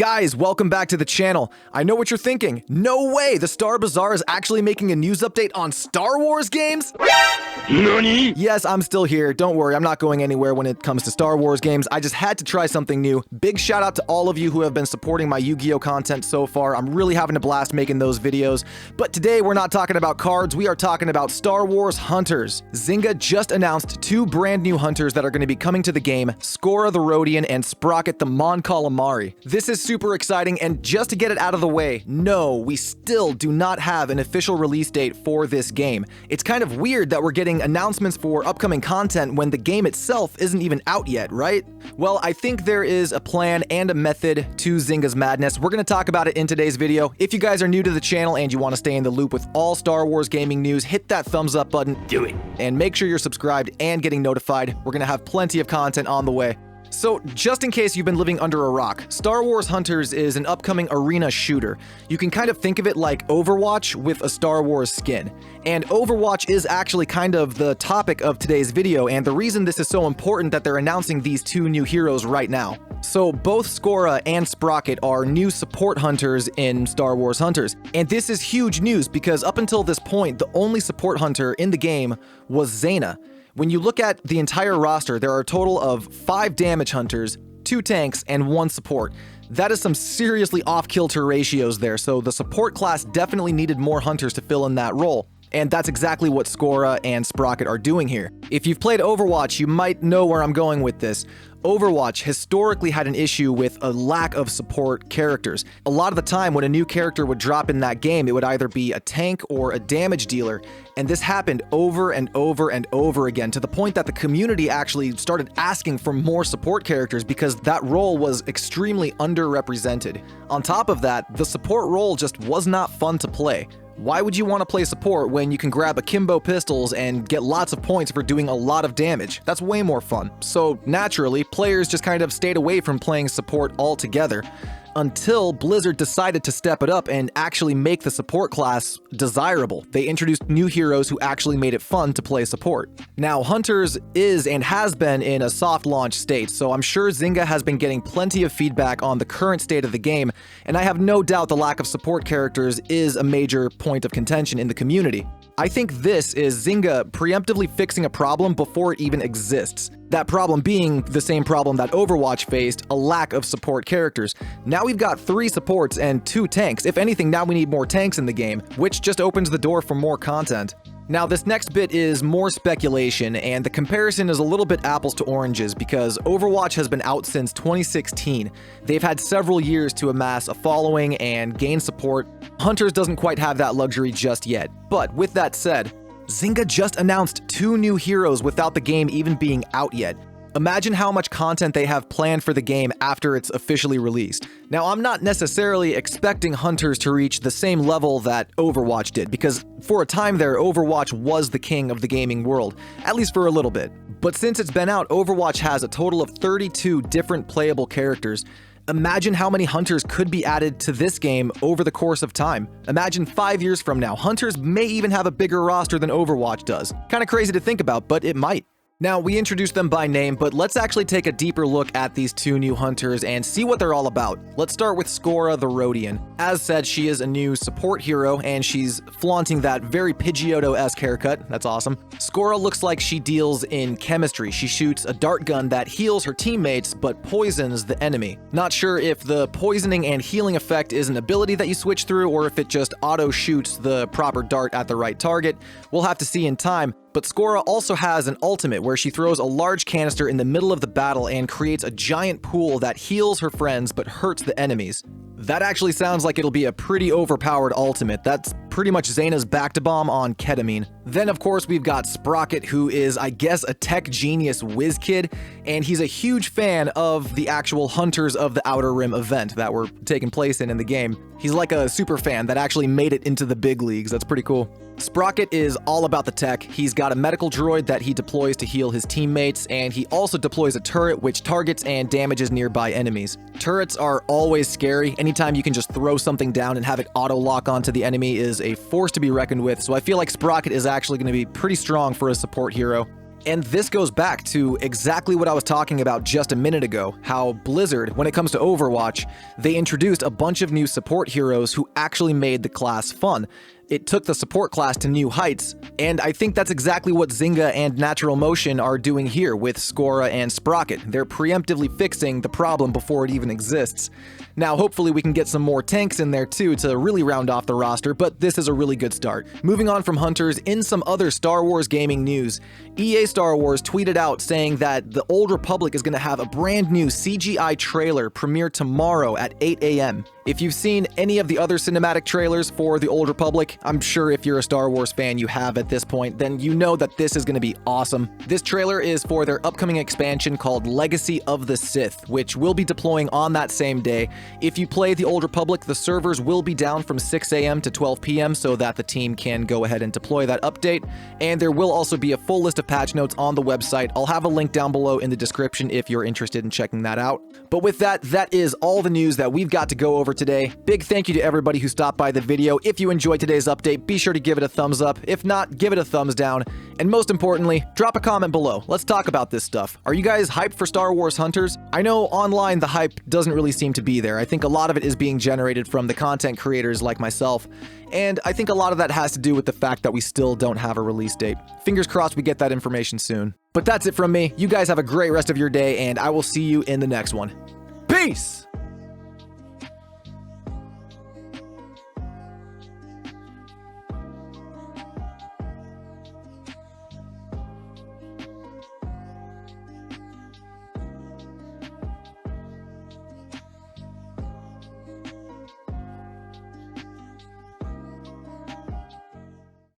Guys, welcome back to the channel. I know what you're thinking. No way! The Star Bazaar is actually making a news update on Star Wars games? NANI? Yes, I'm still here. Don't worry, I'm not going anywhere when it comes to Star Wars games. I just had to try something new. Big shout out to all of you who have been supporting my Yu-Gi-Oh content so far. I'm really having a blast making those videos. But today we're not talking about cards, we are talking about Star Wars Hunters. Zynga just announced two brand new hunters that are going to be coming to the game, Skora the Rodian and Sprocket the Mon Calamari. This is super exciting, and just to get it out of the way, no, we still do not have an official release date for this game. It's kind of weird that we're getting announcements for upcoming content when the game itself isn't even out yet, right? Well, I think there is a plan and a method to Zynga's madness. We're going to talk about it in today's video. If you guys are new to the channel and you want to stay in the loop with all Star Wars gaming news, hit that thumbs up button. Do it. And make sure you're subscribed and getting notified. We're going to have plenty of content on the way. So, just in case you've been living under a rock, Star Wars Hunters is an upcoming arena shooter. You can kind of think of it like Overwatch with a Star Wars skin. And Overwatch is actually kind of the topic of today's video, and the reason this is so important that they're announcing these two new heroes right now. So both Skora and Sprocket are new support hunters in Star Wars Hunters. And this is huge news because up until this point, the only support hunter in the game was Zaina. When you look at the entire roster, there are a total of 5 damage hunters, 2 tanks, and 1 support. That is some seriously off-kilter ratios there, so the support class definitely needed more hunters to fill in that role. And that's exactly what Skora and Sprocket are doing here. If you've played Overwatch, you might know where I'm going with this. Overwatch historically had an issue with a lack of support characters. A lot of the time when a new character would drop in that game, it would either be a tank or a damage dealer, and this happened over and over and over again to the point that the community actually started asking for more support characters because that role was extremely underrepresented. On top of that, the support role just was not fun to play. Why would you want to play support when you can grab akimbo pistols and get lots of points for doing a lot of damage? That's way more fun. So naturally, players just kind of stayed away from playing support altogether until Blizzard decided to step it up and actually make the support class desirable. They introduced new heroes who actually made it fun to play support. Now, Hunters is and has been in a soft launch state, so I'm sure Zynga has been getting plenty of feedback on the current state of the game, and I have no doubt the lack of support characters is a major point of contention in the community. I think this is Zynga preemptively fixing a problem before it even exists. That problem being the same problem that Overwatch faced, a lack of support characters. Now we've got 3 supports and 2 tanks. If anything, now we need more tanks in the game, which just opens the door for more content. Now, this next bit is more speculation, and the comparison is a little bit apples to oranges because Overwatch has been out since 2016. They've had several years to amass a following and gain support. Hunters doesn't quite have that luxury just yet. But with that said, Zynga just announced 2 new heroes without the game even being out yet. Imagine how much content they have planned for the game after it's officially released. Now, I'm not necessarily expecting Hunters to reach the same level that Overwatch did, because for a time there, Overwatch was the king of the gaming world, at least for a little bit. But since it's been out, Overwatch has a total of 32 different playable characters. Imagine how many Hunters could be added to this game over the course of time. Imagine 5 years from now, Hunters may even have a bigger roster than Overwatch does. Kinda crazy to think about, but it might. Now, we introduced them by name, but let's actually take a deeper look at these 2 new hunters and see what they're all about. Let's start with Skora the Rodian. As said, she is a new support hero, and she's flaunting that very Pidgeotto-esque haircut. That's awesome. Skora looks like she deals in chemistry. She shoots a dart gun that heals her teammates, but poisons the enemy. Not sure if the poisoning and healing effect is an ability that you switch through, or if it just auto-shoots the proper dart at the right target. We'll have to see in time. But Skora also has an ultimate where she throws a large canister in the middle of the battle and creates a giant pool that heals her friends but hurts the enemies. That actually sounds like it'll be a pretty overpowered ultimate. That's pretty much Zaina's back-to-bomb on ketamine. Then, of course, we've got Sprocket, who is, I guess, a tech genius whiz kid, and he's a huge fan of the actual Hunters of the Outer Rim event that were taking place in the game. He's like a super fan that actually made it into the big leagues. That's pretty cool. Sprocket is all about the tech. He's got a medical droid that he deploys to heal his teammates, and he also deploys a turret which targets and damages nearby enemies. Turrets are always scary. Anytime you can just throw something down and have it auto-lock onto the enemy is a force to be reckoned with, so I feel like Sprocket is actually going to be pretty strong for a support hero. And this goes back to exactly what I was talking about just a minute ago, how Blizzard, when it comes to Overwatch, they introduced a bunch of new support heroes who actually made the class fun. It took the support class to new heights, and I think that's exactly what Zynga and Natural Motion are doing here with Skora and Sprocket. They're preemptively fixing the problem before it even exists. Now, hopefully we can get some more tanks in there too to really round off the roster, but this is a really good start. Moving on from Hunters, in some other Star Wars gaming news, EA Star Wars tweeted out saying that the Old Republic is going to have a brand new CGI trailer premiere tomorrow at 8 a.m. If you've seen any of the other cinematic trailers for the Old Republic, I'm sure if you're a Star Wars fan you have at this point, then you know that this is going to be awesome. This trailer is for their upcoming expansion called Legacy of the Sith, which will be deploying on that same day. If you play the Old Republic, the servers will be down from 6 a.m. to 12 p.m. so that the team can go ahead and deploy that update, and there will also be a full list of patch notes on the website. I'll have a link down below in the description if you're interested in checking that out. But with that, that is all the news that we've got to go over today. Big thank you to everybody who stopped by the video. If you enjoyed today's update, be sure to give it a thumbs up. If not, give it a thumbs down. And most importantly, drop a comment below. Let's talk about this stuff. Are you guys hyped for Star Wars Hunters? I know online the hype doesn't really seem to be there. I think a lot of it is being generated from the content creators like myself. And I think a lot of that has to do with the fact that we still don't have a release date. Fingers crossed we get that information soon. But that's it from me. You guys have a great rest of your day, and I will see you in the next one. Peace!